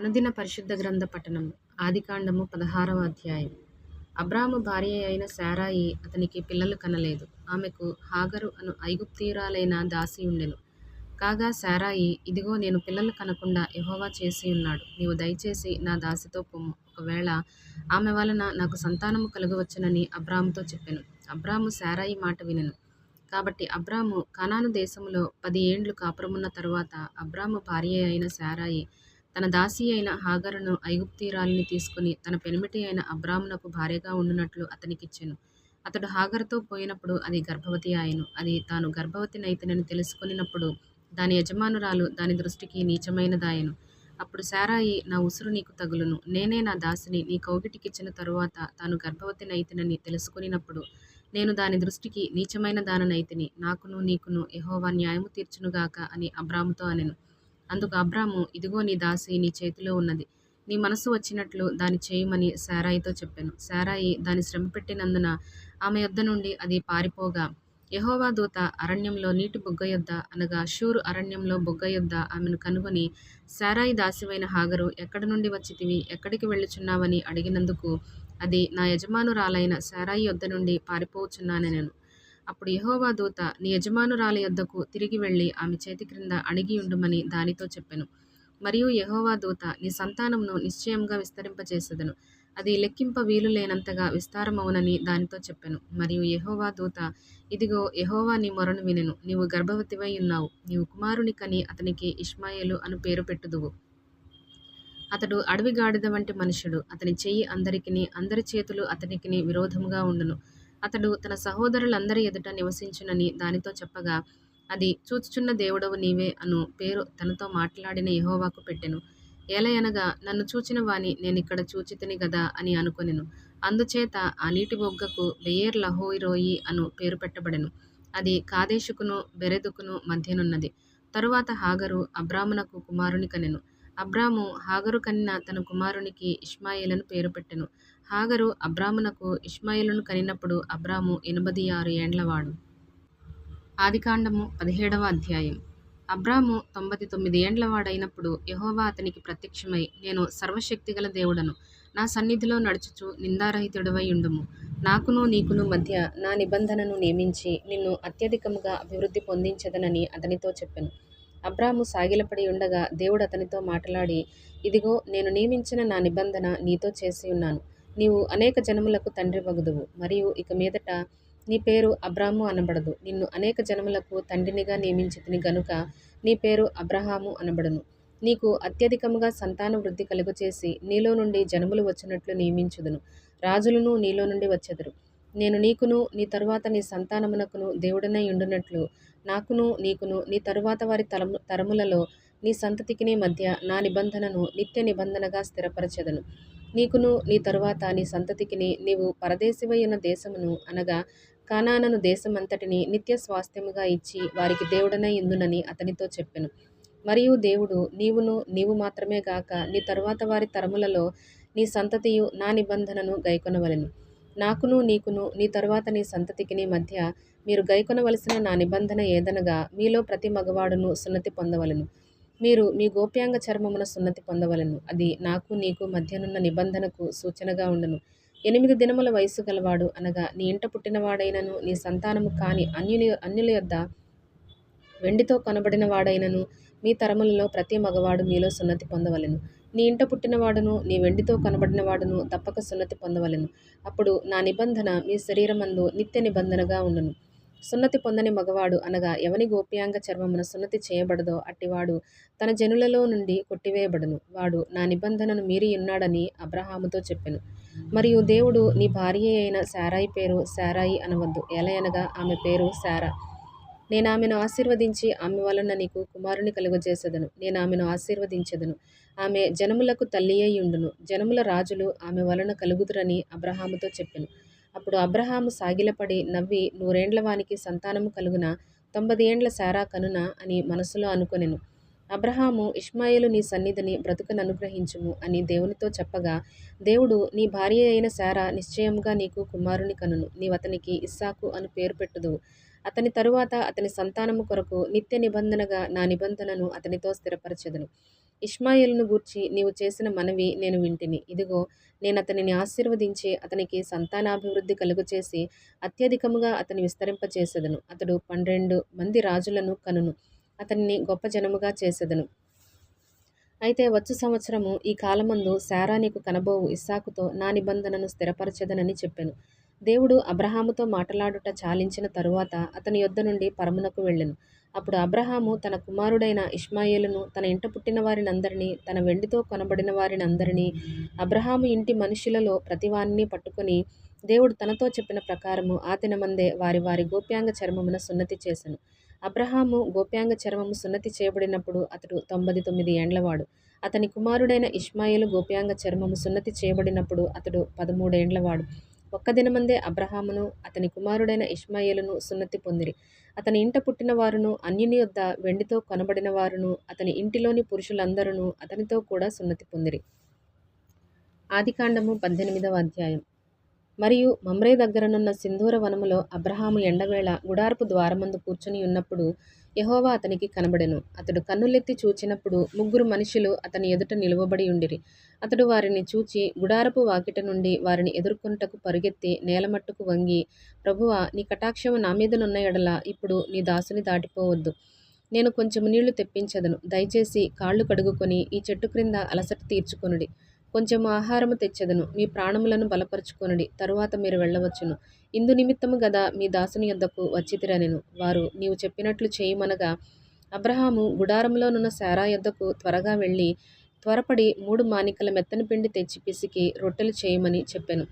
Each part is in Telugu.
అనుదిన పరిశుద్ధ గ్రంథ పఠనం. ఆదికాండము 16వ అధ్యాయం. అబ్రాము భార్య అయిన శారాయి అతనికి పిల్లలు కనలేదు. ఆమెకు హాగరు అను ఐగుప్తీయురాలైన దాసి ఉండెను. కాగా శారాయి, ఇదిగో నేను పిల్లలు కనకుండా యెహోవా చేసియున్నాడు. నీవు దయచేసి నా దాసితో పొమ్ము. ఒకవేళ ఆమె వలన నాకు సంతానము కలుగవచ్చునని అబ్రాముతో చెప్పెను. అబ్రాము శారాయి మాట వినెను. కాబట్టి అబ్రాము కనాను దేశములో 10 ఏండ్లు కాపురమున్న తరువాత అబ్రాము భార్య అయిన శారాయి తన దాసి అయిన హాగరును ఐగుప్తీయురాలిని తీసుకుని తన పెనిమిటి అయిన అబ్రామునకు భార్యగా ఉండునట్లు అతనికిచ్చెను. అతడు హాగరుతో పోయినప్పుడు అది గర్భవతి ఆయెను. అది తాను గర్భవతినైతినని తెలుసుకొనినప్పుడు దాని యజమానురాలు దాని దృష్టికి నీచమైనదాయెను. అప్పుడు శారాయి, నా ఉసురు నీకు తగులును. నేనే నా దాసిని నీ కౌగిటికిచ్చిన తరువాత తాను గర్భవతినైతినని తెలుసుకొనినప్పుడు నేను దాని దృష్టికి నీచమైన దాననైతిని. నాకును నీకును యెహోవా న్యాయము తీర్చునుగాక అని అబ్రాముతో అనెను. అందుకు అబ్రాము, ఇదిగో నీ దాసి నీ చేతిలో ఉన్నది. నీ మనసు వచ్చినట్లు దాని చేయుమని శారాయితో చెప్పెను. శారాయి దాని శ్రమపెట్టినందున ఆమె యొద్ద నుండి అది పారిపోగా, యెహోవా దూత అరణ్యంలో నీటి బుగ్గ యొద్ద అనగా షూరు అరణ్యంలో బుగ్గ యొద్ద ఆమెను కనుగొని, శారాయి దాసివైన హాగరు, ఎక్కడి నుండి వచ్చితివి, ఎక్కడికి వెళ్ళుచున్నావని అడిగినందుకు అది, నా యజమానురాలైన శారాయి యొద్ద నుండి పారిపోవుచున్నానెనెను. అప్పుడు యెహోవా దూత, నీ యజమానురాలి యొద్దకు తిరిగి వెళ్ళి ఆమె చేతి క్రింద అణిగి ఉండుమని దానితో చెప్పెను. మరియు యెహోవా దూత, నీ సంతానమును నిశ్చయముగా విస్తరింపచేసెదను. అది లెక్కింప వీలు లేనంతగా విస్తారమవునని దానితో చెప్పెను. మరియు యెహోవా దూత, ఇదిగో యెహోవా నీ మొరను వినెను. నీవు గర్భవతివై ఉన్నావు. నీవు కుమారుని కని అతనికి ఇష్మాయేలు అను పేరు పెట్టుదువు. అతడు అడవి గాడిద వంటి మనుష్యుడు. అతని చెయ్యి అందరికిని, అందరి చేతులు అతనికిని విరోధముగా ఉండును. అతడు తన సహోదరులందరి ఎదుట నివసించునని దానితో చెప్పగా, అది, చూచుచున్న దేవుడవు నీవే అను పేరు తనతో మాట్లాడిన యెహోవాకు పెట్టెను. ఏలయనగా, నన్ను చూచిన వాని నేనిక్కడ చూచితిని గదా అని అనుకొనెను. అందుచేత ఆ నీటి బొగ్గకు బెయేర్ లహోయి రోయి అను పేరు పెట్టబడెను. అది కాదేషుకును బెరెదుకును మధ్యనున్నది. తరువాత హాగరు అబ్రామునకు కుమారుని కనెను. అబ్రాము హాగరు కనిన తన కుమారునికి ఇష్మాయేలను పేరు పెట్టెను. హాగరు అబ్రామునకు ఇష్మాయేలును కనినప్పుడు అబ్రాము 86 ఏండ్లవాడు. ఆదికాండము 17వ అధ్యాయం. అబ్రాము 99 ఏండ్లవాడైనప్పుడు యెహోవా అతనికి ప్రత్యక్షమై, నేను సర్వశక్తిగల దేవుడను. నా సన్నిధిలో నడుచుచు నిందారహితుడవై ఉండుము. నాకును నీకును మధ్య నా నిబంధనను నియమించి నిన్ను అత్యధికముగా అభివృద్ధి పొందించెదనని అతనితో చెప్పెను. అబ్రాము సాగిలపడి ఉండగా దేవుడు అతనితో మాట్లాడి, ఇదిగో నేను నియమించిన నా నిబంధన నీతో చేసి ఉన్నాను. నీవు అనేక జనములకు తండ్రి వగుదువు. మరియు ఇక మీదట నీ పేరు అబ్రాము అనబడదు. నిన్ను అనేక జనములకు తండ్రినిగా నియమించితిని గనుక నీ పేరు అబ్రహాము అనబడును. నీకు అత్యధికముగా సంతాన వృద్ధి కలుగచేసి నీలో నుండి జనములు వచ్చినట్లు నియమించుదును. రాజులను నీలో నుండి వచ్చెదరు. నేను నీకును నీ తరువాత నీ సంతానమునకును దేవుడనై ఉండునట్లు నాకును నీకును నీ తరువాత వారి తరములలో నీ సంతతికిని మధ్య నా నిబంధనను నిత్య నిబంధనగా స్థిరపరచెదను. నీకును నీ తరువాత నీ సంతతికిని నీవు పరదేశివై ఉన్న దేశమును అనగా కానానను దేశమంతటిని నిత్య స్వాస్థ్యముగా ఇచ్చి వారికి దేవుడనై ఇందునని అతనితో చెప్పెను. మరియు దేవుడు, నీవు మాత్రమే గాక నీ తరువాత వారి తరములలో నీ సంతతియు నా నిబంధనను గైకొనవలెను. నాకును నీకును నీ తరువాత నీ సంతతికిని మధ్య మీరు గైకొనవలసిన నా నిబంధన ఏదనగా, మీలో ప్రతి మగవాడును సున్నతి పొందవలెను. మీరు మీ గోప్యాంగ చర్మమున సున్నతి పొందవలెను. అది నాకు నీకు మధ్యనున్న నిబంధనకు సూచనగా ఉండును. 8 దినముల వయసు గలవాడు అనగా నీ ఇంట పుట్టినవాడైనను నీ సంతానము కాని అన్యుల యొద్ద వెండితో కొనబడిన వాడైనను మీ తరములలో ప్రతి మగవాడు మీలో సున్నతి పొందవలెను. నీ ఇంట పుట్టినవాడును నీ వెండితో కొనబడిన వాడును తప్పక సున్నతి పొందవలెను. అప్పుడు నా నిబంధన మీ శరీరమందు నిత్య నిబంధనగా ఉండును. సున్నతి పొందని మగవాడు అనగా ఎవని గోప్యాంగ చర్మమున సున్నతి చేయబడదో అట్టివాడు తన జనులలో నుండి కొట్టివేయబడును. వాడు నా నిబంధనను మీరి ఉన్నాడని అబ్రహాముతో చెప్పెను. మరియు దేవుడు, నీ భార్య అయిన శారాయి పేరు శారాయి అనవద్దు. ఏలయనగా ఆమె పేరు శారా. నేనామెను ఆశీర్వదించి ఆమె వలన నీకు కుమారుని కలుగజేసెదను. నేనామెను ఆశీర్వదించెదను. ఆమె జనములకు తల్లియై ఉండును. జనముల రాజులు ఆమె వలన కలుగుదురని అబ్రహాముతో చెప్పెను. అప్పుడు అబ్రహాము సాగిలపడి నవ్వి, 100 ఏండ్ల వానికి సంతానము కలుగున, 90 ఏండ్ల శారా కనునా అని మనసులో అనుకొనెను. అబ్రహాము, ఇష్మాయేలు నీ సన్నిధిని బ్రతుకననుగ్రహించుము అని దేవునితో చెప్పగా, దేవుడు, నీ భార్య అయిన శారా నిశ్చయముగా నీకు కుమారుని కనును. నీవతనికి ఇస్సాకు అను పేరు పెట్టుదువు. అతని తరువాత అతని సంతానము కొరకు నిత్య నిబంధనగా నా నిబంధనను అతనితో స్థిరపరచెదను. ఇష్మాయేలును గూర్చి నీవు చేసిన మనవి నేను వింటిని. ఇదిగో, నేనతనిని ఆశీర్వదించి అతనికి సంతానాభివృద్ధి కలుగచేసి అత్యధికముగా అతని విస్తరింపచేసెదను. అతడు 12 మంది రాజులను కనును. అతనిని గొప్ప జనముగా చేసెదను. అయితే వచ్చు సంవత్సరము ఈ కాలమందు శారా నీకు కనబోవు ఇస్సాకుతో నా నిబంధనను స్థిరపరచెదనని చెప్పెను. దేవుడు అబ్రహాముతో మాటలాడుట చాలించిన తరువాత అతని యొద్ద నుండి పరమునకు వెళ్ళెను. అప్పుడు అబ్రహాము తన కుమారుడైన ఇష్మాయేలును, తన ఇంట పుట్టిన వారినందరినీ, తన వెండితో కొనబడిన వారినందరినీ, అబ్రహాము ఇంటి మనుషులలో ప్రతివానిని పట్టుకొని దేవుడు తనతో చెప్పిన ప్రకారము ఆ దినమందే వారి వారి గోప్యాంగ చర్మమున సున్నతి చేసెను. అబ్రహాము గోప్యాంగ చర్మము సున్నతి చేయబడినప్పుడు అతడు 99 ఏండ్లవాడు. అతని కుమారుడైన ఇష్మాయేలు గోప్యాంగ చర్మము సున్నతి చేయబడినప్పుడు అతడు 13 ఏండ్లవాడు. ఒక్క దినమందే అబ్రహామును అతని కుమారుడైన ఇష్మాయేలును సున్నతి పొందిరి. అతని ఇంట పుట్టిన వారును, అన్యుని యొద్ద వెండితో కొనబడిన వారును, అతని ఇంటిలోని పురుషులందరూ అతనితో కూడా సున్నతి పొందిరి. ఆదికాండము 18వ అధ్యాయం. మరియు మమ్రే దగ్గరనున్న సింధూర వనములో అబ్రహాము ఎండవేళ గుడారపు ద్వారమందు కూర్చుని ఉన్నప్పుడు యెహోవా అతనికి కనబడెను. అతడు కన్నులెత్తి చూచినప్పుడు 3 మనుషులు అతని ఎదుట నిలువబడి ఉండిరి. అతడు వారిని చూచి గుడారపు వాకిట నుండి వారిని ఎదుర్కొనుటకు పరుగెత్తి నేలమట్టుకు వంగి, ప్రభువా, నీ కటాక్షము నా మీదనున్న ఎడల ఇప్పుడు నీ దాసుని దాటిపోవద్దు. నేను కొంచెము నీళ్లు తెప్పించెదను. దయచేసి కాళ్ళు కడుగుకొని ఈ చెట్టు క్రింద అలసట తీర్చుకొనుడి. కొంచెము ఆహారము తెచ్చెదను. మీ ప్రాణములను బలపరుచుకొనుడి. తరువాత మీరు వెళ్ళవచ్చును. ఇందు నిమిత్తము గదా మీ దాసుని యొద్దకు వచ్చితిరనెను. వారు నీవు చెప్పినట్లు చేయుమనగా అబ్రహాము గుడారములోనున్న శారా యొద్దకు త్వరగా వెళ్ళి త్వరపడి 3 మానికల మెత్తని పిండి తెచ్చి పిసికి రొట్టెలు చేయమని చెప్పెను.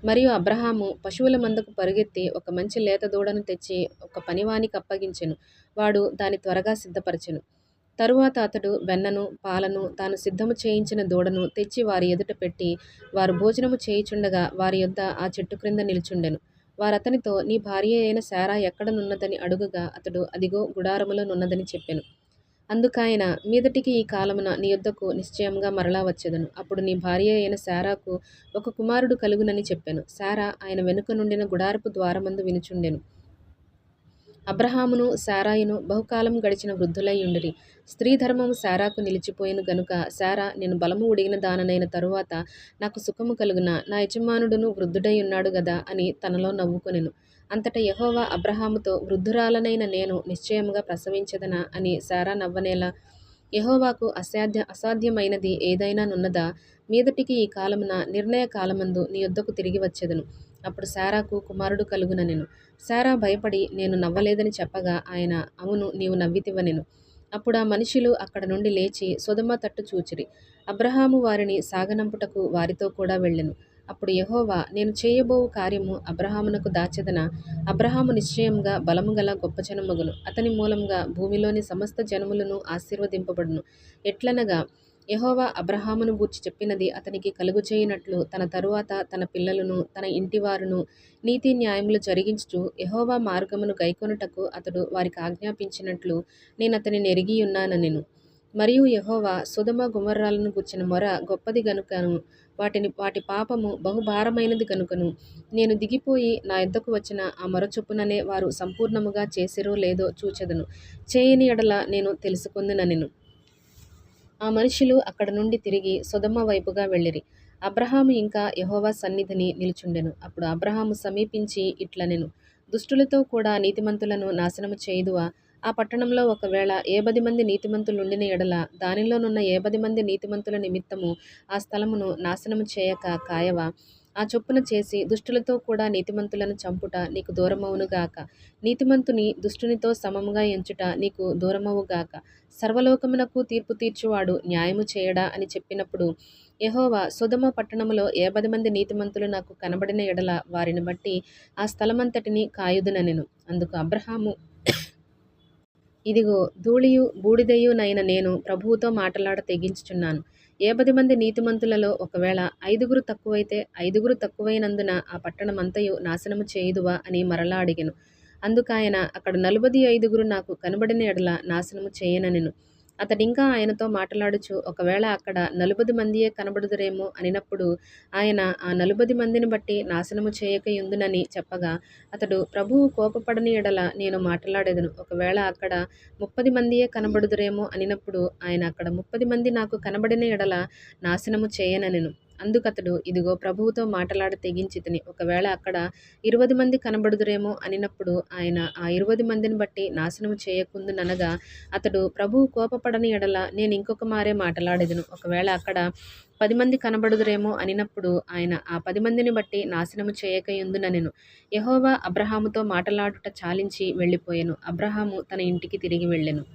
మరియు అబ్రహాము పశువుల మందకు పరుగెత్తి ఒక మంచి లేత దూడను తెచ్చి ఒక పనివానికి అప్పగించెను. వాడు దాని త్వరగా సిద్ధపరచెను. తరువాత అతడు వెన్నను, పాలను, తాను సిద్ధము చేయించిన దూడను తెచ్చి వారి ఎదుట పెట్టి, వారు భోజనము చేయుచుండగా వారి యొద్ద ఆ చెట్టు క్రింద నిలుచుండెను. వారతనితో, నీ భార్య అయిన శారా ఎక్కడనున్నదని అడుగగా అతడు, అదిగో గుడారములో నున్నదని చెప్పెను. అందుకాయన, మీదటికి ఈ కాలమున నీ యొద్దకు నిశ్చయముగా మరలా వచ్చెదను. అప్పుడు నీ భార్య అయిన శారాకు ఒక కుమారుడు కలుగునని చెప్పెను. శారా ఆయన వెనుక నుండిన గుడారపు ద్వారమందు వినుచుండెను. అబ్రహామును శారాయును బహుకాలం గడిచిన వృద్ధులై ఉండిరి. స్త్రీ ధర్మము శారాకు నిలిచిపోయిన గనుక శారా, నేను బలము ఉడిగిన దాననైన తరువాత నాకు సుఖము కలుగునా, నా యజమానుడును వృద్ధుడై ఉన్నాడు గదా అని తనలో నవ్వుకొనెను. అంతటా యెహోవా అబ్రహాముతో, వృద్ధురాలనైన నేను నిశ్చయముగా ప్రసవించెదనా అని శారా నవ్వనేలా, యెహోవాకు అసాధ్యమైనది ఏదైనా నున్నదా? మీదటికి ఈ కాలమున నిర్ణయ కాలమందు నీ యొద్దకు తిరిగి వచ్చెదను. అప్పుడు శారాకు కుమారుడు కలుగుననెను. శారా భయపడి నేను నవ్వలేదని చెప్పగా ఆయన, అవును, నీవు నవ్వితివనెను. అప్పుడు ఆ మనుషులు అక్కడ నుండి లేచి సొదొమ తట్టు చూచిరి. అబ్రహాము వారిని సాగనంపుటకు వారితో కూడా వెళ్ళెను. అప్పుడు యెహోవా, నేను చేయబోవు కార్యము అబ్రహామునకు దాచెదనా? అబ్రహాము నిశ్చయముగా బలముగల గొప్ప జనమగును. అతని మూలముగా భూమిలోని సమస్త జనములను ఆశీర్వదింపబడును. ఎట్లనగా యెహోవా అబ్రహామును గూర్చి చెప్పినది అతనికి కలుగచేయునట్లు తన తరువాత తన పిల్లలను, తన ఇంటివారును నీతి న్యాయములు జరిగించుచు యెహోవా మార్గమును గైకొనుటకు అతడు వారికి ఆజ్ఞాపించినట్లు నేనతనిని ఎరిగియున్నాననెను. మరియు యెహోవా సొదొమ గొమొర్రాలను గూర్చిన మొర గొప్పది గనుకను, వాటి పాపము బహుభారమైనది గనుకను, నేను దిగిపోయి నా యొద్దకు వచ్చిన ఆ మొర చొప్పుననే వారు సంపూర్ణముగా చేసిరో లేదో చూచెదను. చేయని ఎడల నేను తెలుసుకొందుననెను. ఆ మనుషులు అక్కడ నుండి తిరిగి సొదొమ వైపుగా వెళ్ళిరి. అబ్రహాము ఇంకా యెహోవా సన్నిధిని నిలుచుండెను. అప్పుడు అబ్రహాము సమీపించి ఇట్లనెను, దుష్టులతో కూడా నీతిమంతులను నాశనము చేయుదువా? ఆ పట్టణంలో ఒకవేళ 10 మంది నీతిమంతులుండిన ఎడల దానిలోనున్న 10 మంది నీతిమంతుల నిమిత్తము ఆ స్థలమును నాశనము చేయక కాయవా? ఆ చొప్పున చేసి దుష్టులతో కూడా నీతిమంతులను చంపుట నీకు దూరమవునుగాక. నీతిమంతుని దుష్టునితో సమముగా ఎంచుట నీకు దూరమవుగాక. సర్వలోకమునకు తీర్పు తీర్చువాడు న్యాయము చేయడా అని చెప్పినప్పుడు యెహోవా, సొదొమ పట్టణములో 10 మంది నీతిమంతులు నాకు కనబడిన ఎడల వారిని బట్టి ఆ స్థలమంతటిని కాయుదుననెను. అందుకు అబ్రహాము, ఇదిగో, ధూళియు బూడిదయునైన నేను ప్రభువుతో మాటలాడ తెగించుచున్నాను. 10 మంది నీతిమంతులలో ఒకవేళ 5 తక్కువైతే 5 తక్కువైనందున ఆ పట్టణమంతయు నాశనము చేయుదువా అని మరలా అడిగెను. అందుకాయన, అక్కడ 45 నాకు కనబడిన ఎడల నాశనము చేయననెను. అతడింకా ఆయనతో మాటలాడుచు, ఒకవేళ అక్కడ 40 మందియే కనబడుదురేమో అనినప్పుడు ఆయన ఆ 40 మందిని బట్టి నాశనము చేయకయుందునని చెప్పగా, అతడు, ప్రభువు కోపపడని ఎడల నేను మాటలాడెదను. ఒకవేళ అక్కడ 30 మందియే కనబడుదురేమో అనినప్పుడు ఆయన అక్కడ 30 మంది నాకు కనబడిన ఎడల నాశనము చేయననెను. అందుకతడు, ఇదిగో ప్రభువుతో మాటలాడ తెగించితిని. ఒకవేళ అక్కడ 20 మంది కనబడుదురేమో అనినప్పుడు ఆయన ఆ 20 మందిని బట్టి నాశనము చేయకుందుననగా, అతడు, ప్రభువు కోపపడని ఎడల నేనింకొక మారే మాటలాడెదను. ఒకవేళ అక్కడ 10 మంది కనబడుదురేమో అనినప్పుడు ఆయన ఆ 10 మందిని బట్టి నాశనము చేయకయుందుననెను. యెహోవా అబ్రాహాముతో మాటలాడుట చాలించి వెళ్ళిపోయెను. అబ్రాహాము తన ఇంటికి తిరిగి వెళ్ళెను.